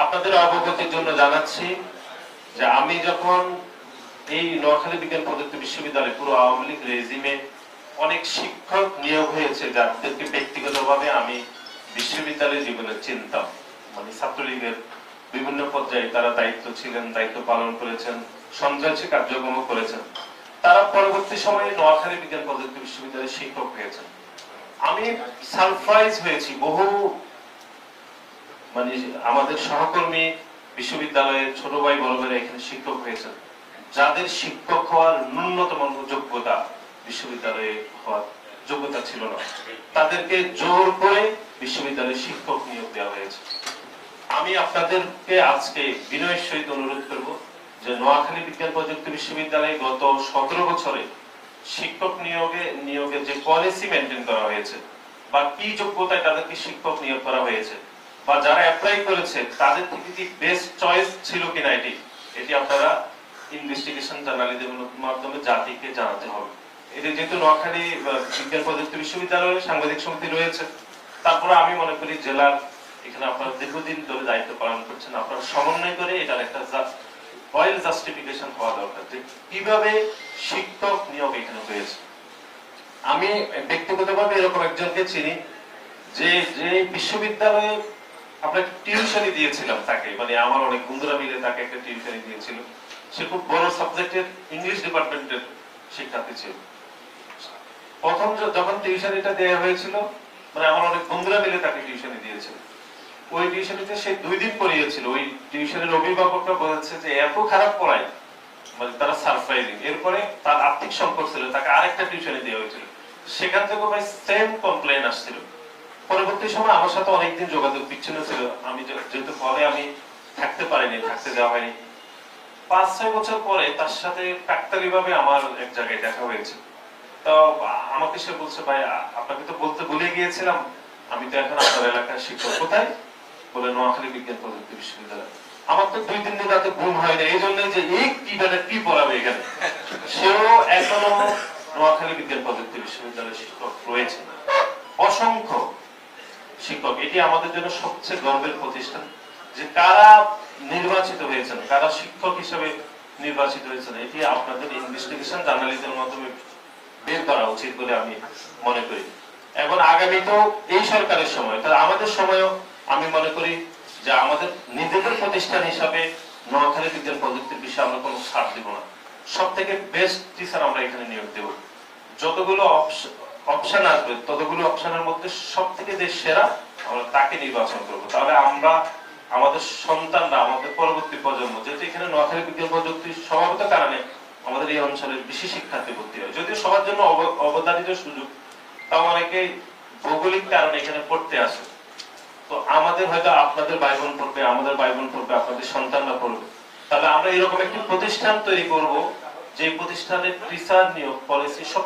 আপনাদের অবগতির জন্য জানাচ্ছি যে আমি যখন এই নোয়াখালী বিজ্ঞান প্রযুক্তি বিশ্ববিদ্যালয়ে পুরো আওয়ামী লীগ রেজিমে অনেক শিক্ষক নিয়োগ হয়েছে যাদেরকে ব্যক্তিগতভাবে আমি বিশ্ববিদ্যালয় জীবনে চিনতাম, মানে ছাত্রলীগের বিভিন্ন পর্যায়ে তারা দায়িত্ব ছিলেন, দায়িত্ব পালন করেছেন, সন্ত্রাসী কার্যক্রম করেছেন, তারা পরবর্তী সময়ে নোয়াখালী বিজ্ঞান প্রযুক্তি বিশ্ববিদ্যালয়ের শিক্ষক হয়েছেন। আমি সারপ্রাইজ হয়েছি, বহু মানে আমাদের সহকর্মী বিশ্ববিদ্যালয়ের ছোট ভাই বড় ভাইরা এখানে শিক্ষক হয়েছেন, যাদের শিক্ষক হওয়ার ন্যূনতম যোগ্যতা বিশ্ববিদ্যালয়ে হওয়ার যোগ্যতা ছিল না, তাদেরকে জোর করে বিশ্ববিদ্যালয়ে শিক্ষক নিয়োগ দেওয়া হয়েছে। আমি আপনাদেরকে আজকে বিনয়ের সহিত অনুরোধ করব যে নোয়াখালী বিজ্ঞান প্রযুক্তি বিশ্ববিদ্যালয়ে গত 17 বছরে শিক্ষক নিয়োগের যে পলিসি মেনটেন করা হয়েছে বা কি যোগ্যতায় তাদেরকে শিক্ষক নিয়োগ করা হয়েছে বা যারা অ্যাপ্লাই করেছে তাদের থেকে কি বেস্ট চয়েস ছিল কিনা এটি আপনারা ইনভেস্টিগেশন জার্নালিজমের মাধ্যমে জাতিকে জানাতে হবে। এটি যেহেতু নোয়াখালী বিজ্ঞান প্রযুক্তি বিশ্ববিদ্যালয়ে সাংবাদিক সমিতি রয়েছে, তারপরে আমি মনে করি জেলার এখানে আপনারা দীর্ঘদিন ধরে দায়িত্ব পালন করছেন, আপনারা সমন্বয় করে এটার একটা ওয়েল জাস্টিফিকেশন হওয়া দরকার যে কিভাবে শিক্ষক নিয়োগ এখানে হয়েছে। আমি ব্যক্তিগতভাবে এরকম একজনকে চিনি যে বিশ্ববিদ্যালয়ে আমরা টিউশনি দিয়েছিলাম তাকে, মানে আমার অনেক বন্ধুরা মিলে তাকে একটা টিউশনি দিয়েছিল। সে খুব বড় সাবজেক্টের ইংলিশ ডিপার্টমেন্টের শিক্ষার্থী ছিল। প্রথম যখন টিউশনিটা দেওয়া হয়েছিল, মানে আমার অনেক বন্ধুরা মিলে তাকে টিউশনি দিয়েছিল। ওই টিউশনিতে সে 2 দিন পড়িয়েছিল। ওই টিউশনের অভিভাবকরা বলেছে যে এত খারাপ পড়ায়, মানে তারা সারপ্রাইজিং। এরপরে তার আর্থিক সংকট ছিল, তাকে আরেকটা টিউশনি দেওয়া হয়েছিল। সেখান থেকে ভাই সেম কমপ্লেইন আসছিল। পরবর্তী সময় আমার সাথে অনেকদিন যোগাযোগ বিচ্ছিন্ন ছিল, আমি যেহেতু পরে আমি থাকতে পারিনি, থাকতে দেওয়া হয়নি। 5-6 বছর পরে তার সাথে কাকতালি ভাবে আমার এক জায়গায় দেখা হয়েছে। তো আমাকে সে বলছে, ভাই আপনাকে তো বলতে ভুলে গিয়েছিলাম, আমি তো এখন আপনার এলাকার শিক্ষক। কোথায়? বলে নোয়াখালী বিজ্ঞান প্রযুক্তি বিশ্ববিদ্যালয়। আমার তো 2-3 দিন রাতে ঘুম হয় না, এই জন্য যে কি পড়াবে এখানে। সেও এখনো নোয়াখালী বিজ্ঞান প্রযুক্তি বিশ্ববিদ্যালয়ের শিক্ষক রয়েছে। অসংখ্য শিক্ষক, এটি আমাদের জন্য সবচেয়ে গর্বের প্রতিষ্ঠান যে কারা নির্বাচিত হয়েছেন, কারা শিক্ষক হিসেবে নির্বাচিত হয়েছেন, এটি আপনাদের ইনভেস্টিগেশন জার্নালিজমের মাধ্যমে বের করা উচিত বলে আমি মনে করি। এবং আগামীতেও এই সরকারের সময়, তাহলে আমাদের সময়ও আমি মনে করি যে আমাদের নিজেদের প্রতিষ্ঠান হিসাবে নোয়াখালী বিজ্ঞান প্রযুক্তির বিষয়ে আমরা কোনো ছাড় দিব না। সব থেকে বেস্ট টিচার আমরা এখানে নিয়োগ দেব। যতগুলো অপশন আসবে ততগুলো অপশনের মধ্যে সব থেকে যে সেরা আমরা তাকে নির্বাচন করবো। তাহলে আমরা আমাদের সন্তানরা, আমাদের পরবর্তী প্রজন্ম, যেহেতু এখানে নোয়াখালী বিজ্ঞান প্রযুক্তির স্বভাবত কারণে আমাদের এই অঞ্চলের বেশি শিক্ষার্থী ভর্তি হয়, যদিও সবার জন্য অবদানিত সুযোগ, তাও অনেকে ভৌগোলিক কারণে এখানে পড়তে আসে। তো আমাদের হয়তো আপনাদের ভাই বোন পড়বে, আমাদের ভাই বোন পড়বে, আপনাদের সন্তানরা পড়বে। তাহলে আমরা এরকম একটি প্রতিষ্ঠান তৈরি করব যে প্রতিষ্ঠানের টিচার নিয়োগ পলিসি সব